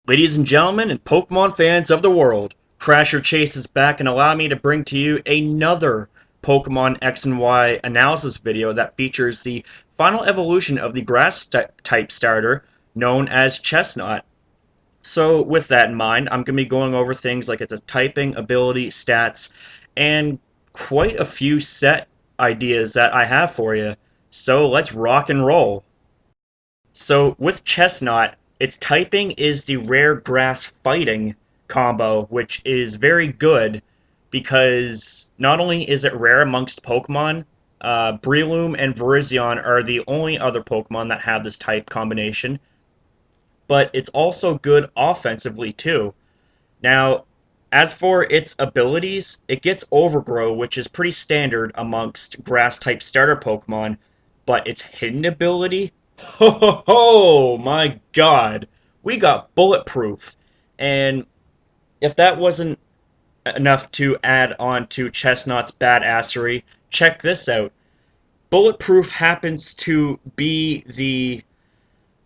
Ladies and gentlemen, and Pokemon fans of the world, Crasher Chase is back and allow me to bring to you another Pokemon X and Y analysis video that features the final evolution of the grass-type starter known as Chesnaught. So with that in mind, I'm going to be going over things like its typing, ability, stats, and quite a few set ideas that I have for you. So let's rock and roll. So with Chesnaught, its typing is the rare grass fighting combo, which is very good because not only is it rare amongst Pokemon, Breloom and Virizion are the only other Pokemon that have this type combination, but it's also good offensively too. Now, as for its abilities, it gets Overgrow, which is pretty standard amongst grass-type starter Pokemon, but its hidden ability, ho ho ho, my god, we got Bulletproof. And if that wasn't enough to add on to Chestnaught's badassery, check this out. Bulletproof happens to be the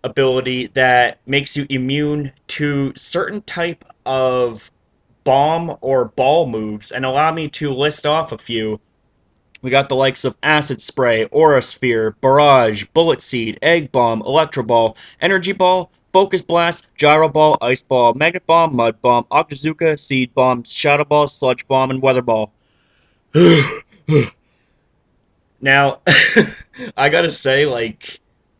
ability that makes you immune to certain type of bomb or ball moves, and allow me to list off a few. We got the likes of Acid Spray, Aura Sphere, Barrage, Bullet Seed, Egg Bomb, Electro Ball, Energy Ball, Focus Blast, Gyro Ball, Ice Ball, Magnet Bomb, Mud Bomb, Octazooka, Seed Bomb, Shadow Ball, Sludge Bomb, and Weather Ball. Now, I gotta say, like,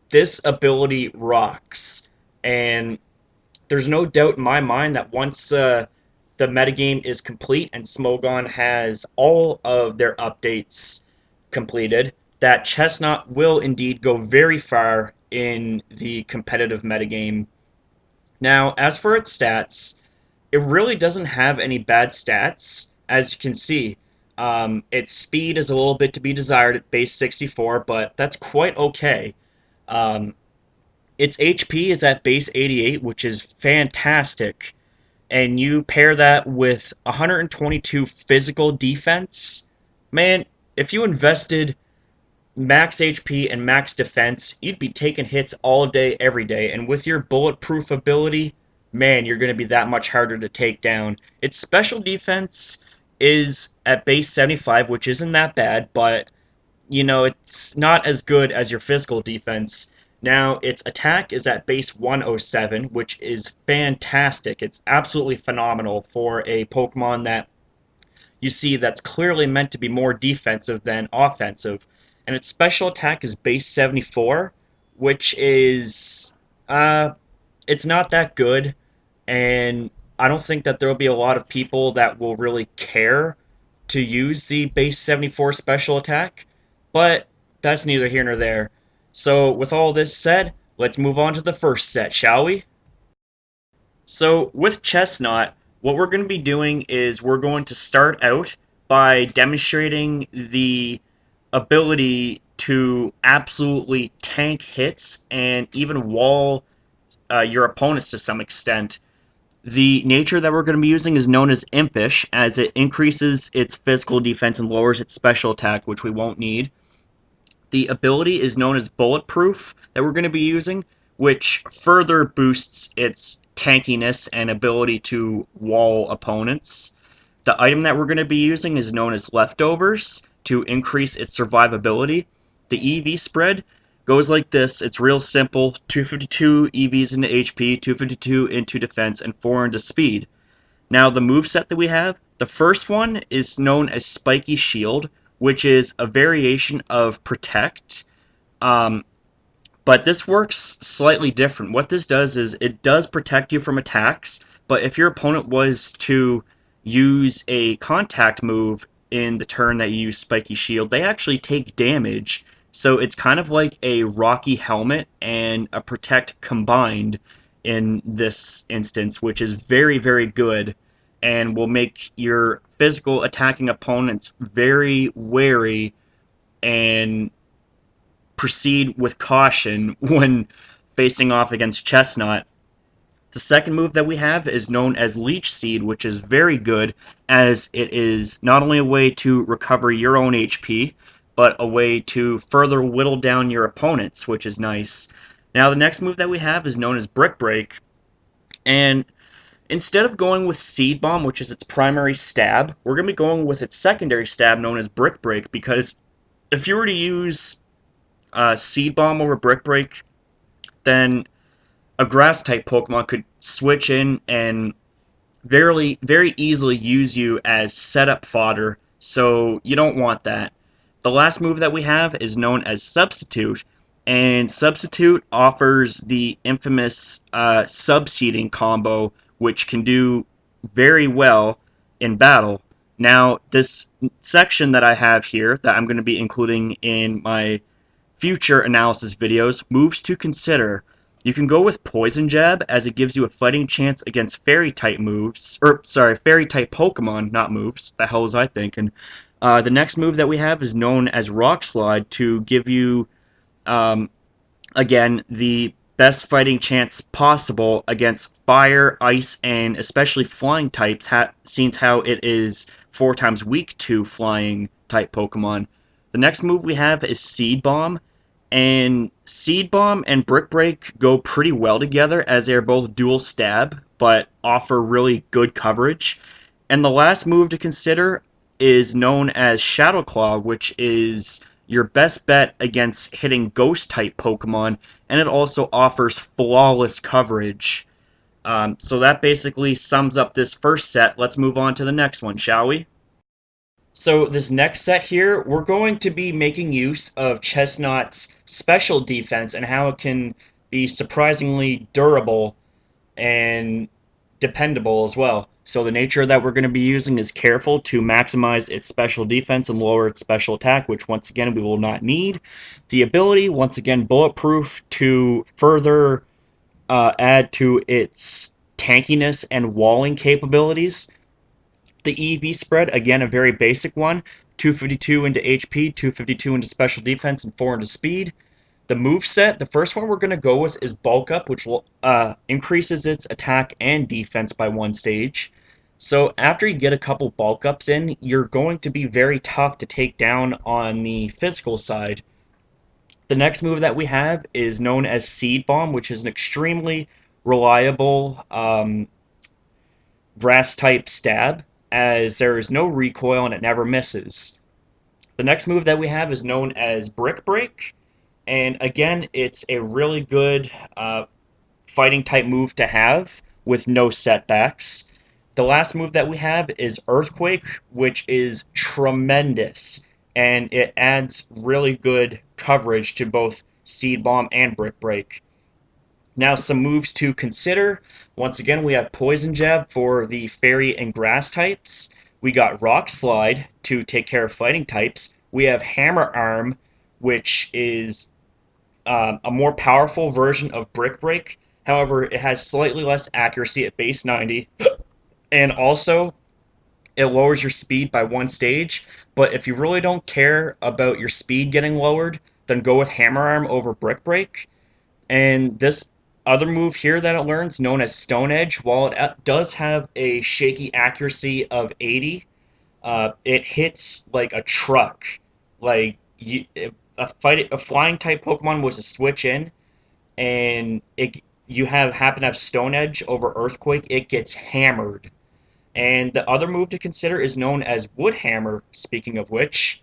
this ability rocks. And there's no doubt in my mind that once the metagame is complete and Smogon has all of their updates completed, that Chestnut will indeed go very far in the competitive metagame. Now, as for its stats, it really doesn't have any bad stats, as you can see. Its speed is a little bit to be desired at base 64, but that's quite okay. Um, its HP is at base 88, which is fantastic. And you pair that with 122 physical defense, man, if you invested max HP and max defense, you'd be taking hits all day, every day. And with your bulletproof ability, man, you're going to be that much harder to take down. Its special defense is at base 75, which isn't that bad, but it's not as good as your physical defense. Now, its attack is at base 107, which is fantastic. It's absolutely phenomenal for a Pokemon that you see that's clearly meant to be more defensive than offensive. And its special attack is base 74, which is, it's not that good, and I don't think that there will be a lot of people that will really care to use the base 74 special attack, but that's neither here nor there. So, with all this said, let's move on to the first set, shall we? So, with Chestnut, what we're going to be doing is we're going to start out by demonstrating the ability to absolutely tank hits and even wall your opponents to some extent. The nature that we're going to be using is known as Impish, as it increases its physical defense and lowers its special attack, which we won't need. The ability is known as Bulletproof that we're going to be using, which further boosts its tankiness and ability to wall opponents. The item that we're going to be using is known as Leftovers to increase its survivability. The EV spread goes like this. It's real simple. 252 EVs into HP, 252 into defense, and 4 into speed. Now, the moveset that we have, the first one is known as Spiky Shield, which is a variation of Protect. Um, but this works slightly different. What this does is it does protect you from attacks, but if your opponent was to use a contact move in the turn that you use Spiky Shield, they actually take damage. So it's kind of like a Rocky Helmet and a Protect combined in this instance, which is very, very good and will make your physical attacking opponents very wary and proceed with caution when facing off against Chestnut. The second move that we have is known as Leech Seed, which is very good as it is not only a way to recover your own HP, but a way to further whittle down your opponents, which is nice. Now the next move that we have is known as Brick Break, And instead of going with Seed Bomb, which is its primary stab, we're going to be going with its secondary stab known as Brick Break, because if you were to use Seed Bomb over Brick Break, then a Grass-type Pokemon could switch in and very easily use you as setup fodder, so you don't want that. The last move that we have is known as Substitute, and Substitute offers the infamous Subseeding combo, which can do very well in battle. Now, this section that I have here, that I'm going to be including in my future analysis videos, moves to consider. You can go with Poison Jab, as it gives you a fighting chance against Fairy-type moves, Fairy-type Pokemon, not moves. The hell was I thinking? The next move that we have is known as Rock Slide to give you, um, again, the best fighting chance possible against fire, ice, and especially flying types, since how it is 4 times weak to flying type Pokemon. The next move we have is Seed Bomb, and Seed Bomb and Brick Break go pretty well together as they are both dual stab, but offer really good coverage. And the last move to consider is known as Shadow Claw, which is your best bet against hitting Ghost-type Pokemon, and it also offers flawless coverage. So that basically sums up this first set. Let's move on to the next one, shall we? So this next set here, we're going to be making use of Chesnaught's special defense and how it can be surprisingly durable and dependable as well. So the nature that we're going to be using is Careful to maximize its special defense and lower its special attack, which once again we will not need. The ability, once again, Bulletproof to further add to its tankiness and walling capabilities. The EV spread, again, a very basic one. 252 into HP, 252 into special defense, and 4 into speed. The move set, the first one we're going to go with is Bulk Up, which will increases its attack and defense by 1 stage. So after you get a couple Bulk Ups in, you're going to be very tough to take down on the physical side. The next move that we have is known as Seed Bomb, which is an extremely reliable Grass-type stab, as there is no recoil and it never misses. The next move that we have is known as Brick Break, and again, it's a really good fighting type move to have with no setbacks. The last move that we have is Earthquake, which is tremendous, and it adds really good coverage to both Seed Bomb and Brick Break. Now some moves to consider. Once again, we have Poison Jab for the Fairy and Grass types. We got Rock Slide to take care of fighting types. We have Hammer Arm, which is a more powerful version of Brick Break. However, it has slightly less accuracy at base 90. And also, it lowers your speed by 1 stage. But if you really don't care about your speed getting lowered, then go with Hammer Arm over Brick Break. And this other move here that it learns, known as Stone Edge, while it does have a shaky accuracy of 80, it hits like a truck. Like if a flying type Pokemon was to switch in, and you happen to have Stone Edge over Earthquake, it gets hammered. And the other move to consider is known as Wood Hammer, speaking of which.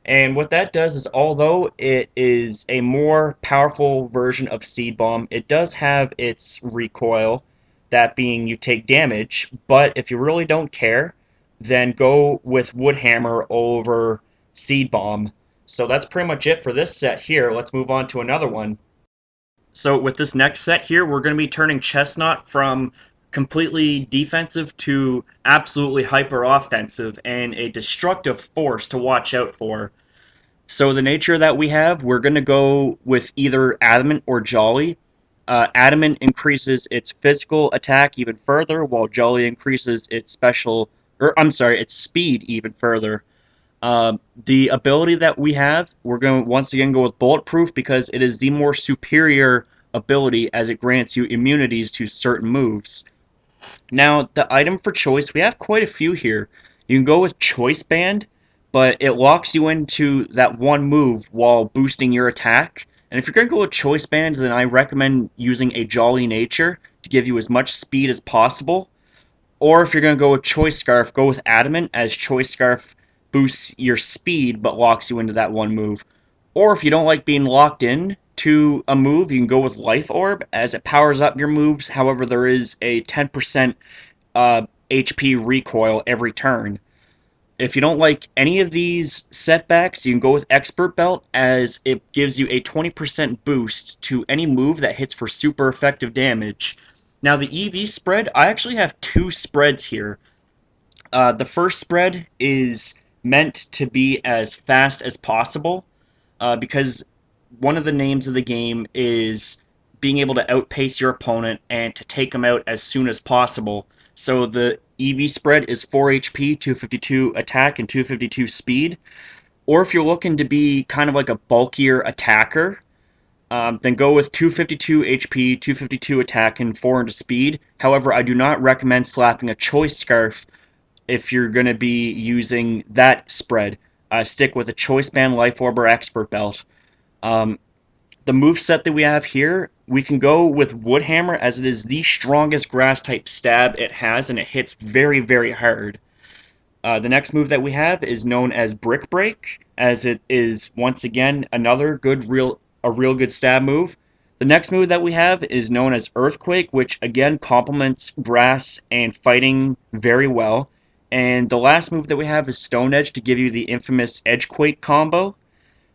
And what that does is, although it is a more powerful version of Seed Bomb, it does have its recoil, that being you take damage. But if you really don't care, then go with Wood Hammer over Seed Bomb. So that's pretty much it for this set here. Let's move on to another one. So with this next set here, we're going to be turning Chesnaught from completely defensive to absolutely hyper offensive and a destructive force to watch out for. So the nature that we have, we're going to go with either Adamant or Jolly. Adamant increases its physical attack even further, while Jolly increases its its speed even further. The ability that we have, we're going to once again go with Bulletproof because it is the more superior ability as it grants you immunities to certain moves. Now, the item for choice, we have quite a few here. You can go with Choice Band, but it locks you into that one move while boosting your attack, And if you're going to go with Choice Band, then I recommend using a Jolly Nature to give you as much speed as possible. Or if you're going to go with Choice Scarf, go with Adamant, as Choice Scarf boosts your speed but locks you into that one move. Or if you don't like being locked in to a move, you can go with Life Orb, as it powers up your moves. However, there is a 10% HP recoil every turn. If you don't like any of these setbacks, you can go with Expert Belt, as it gives you a 20% boost to any move that hits for super effective damage. Now, the EV spread, I actually have two spreads here. The first spread is meant to be as fast as possible, because one of the names of the game is being able to outpace your opponent and to take them out as soon as possible. So the EV spread is 4 HP, 252 attack, and 252 speed. Or if you're looking to be kind of like a bulkier attacker, then go with 252 HP, 252 attack, and 400 speed. However, I do not recommend slapping a Choice Scarf if you're going to be using that spread. Stick with a Choice Band, Life Orb, or Expert Belt. The move set that we have here, we can go with Woodhammer, as it is the strongest grass type stab it has, and it hits very, very hard. The next move that we have is known as Brick Break, as it is once again another a real good stab move. The next move that we have is known as Earthquake, which again complements grass and fighting very well. And the last move that we have is Stone Edge, to give you the infamous Edgequake combo.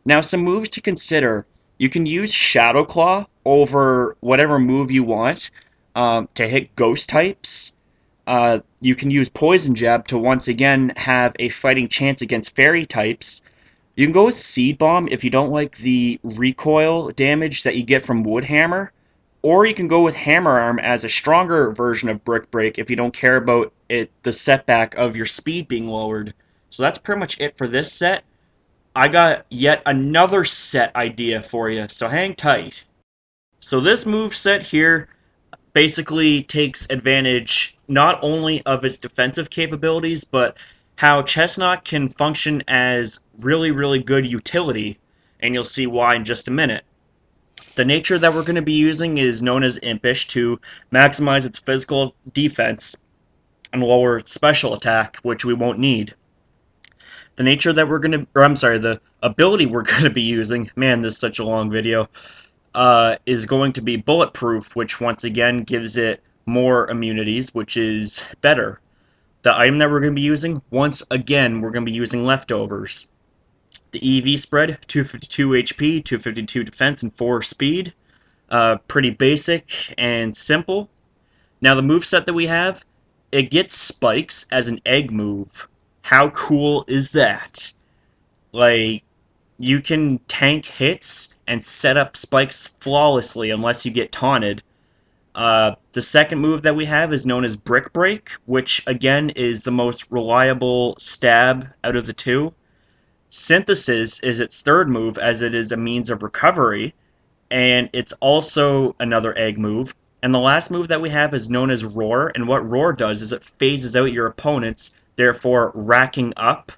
Now, some moves to consider. You can use Shadow Claw over whatever move you want to hit ghost types. You can use Poison Jab to once again have a fighting chance against fairy types. You can go with Seed Bomb if you don't like the recoil damage that you get from Woodhammer. Or you can go with Hammer Arm as a stronger version of Brick Break if you don't care about the setback of your speed being lowered. So that's pretty much it for this set. I got yet another set idea for you, so hang tight. So this move set here basically takes advantage not only of its defensive capabilities, but how Chesnaught can function as really, really good utility, and you'll see why in just a minute. The nature that we're going to be using is known as Impish, to maximize its physical defense and lower its special attack, which we won't need. The nature that we're going to, or I'm sorry, the ability we're going to be using, man, this is such a long video, is going to be Bulletproof, which once again gives it more immunities, which is better. The item that we're going to be using, once again, we're going to be using Leftovers. The EV spread, 252 HP, 252 defense, and 4 speed. Pretty basic and simple. Now the moveset that we have, it gets spikes as an egg move. How cool is that? Like, you can tank hits and set up spikes flawlessly unless you get taunted. The second move that we have is known as Brick Break, which again is the most reliable stab out of the two. Synthesis is its third move, as it is a means of recovery, and it's also another egg move. And the last move that we have is known as Roar, and what Roar does is it phases out your opponents, therefore racking up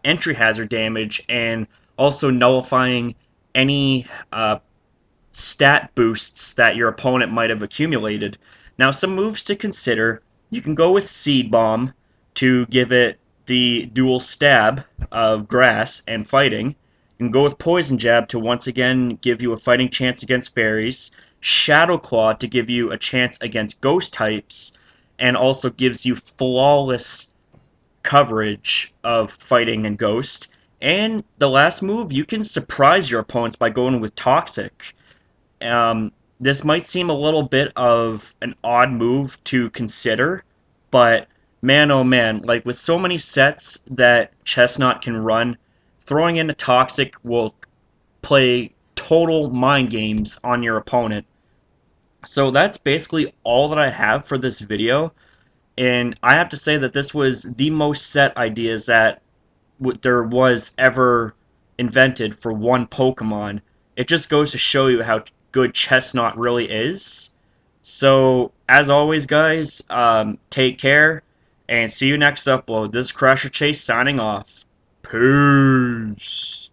entry hazard damage and also nullifying any stat boosts that your opponent might have accumulated. Now, some moves to consider. You can go with Seed Bomb to give it the dual stab of grass and fighting. You can go with Poison Jab to once again give you a fighting chance against fairies. Shadow Claw to give you a chance against ghost types, and also gives you flawless coverage of fighting and ghost. And the last move, you can surprise your opponents by going with Toxic. This might seem a little bit of an odd move to consider, but man oh man, like with so many sets that Chesnaught can run, throwing in a Toxic will play total mind games on your opponent. So that's basically all that I have for this video, and I have to say that this was the most set ideas that there was ever invented for one Pokemon. It just goes to show you how good Chesnaught really is. So, as always, guys, take care, and see you next upload. This is Crasher Chase signing off. Peace.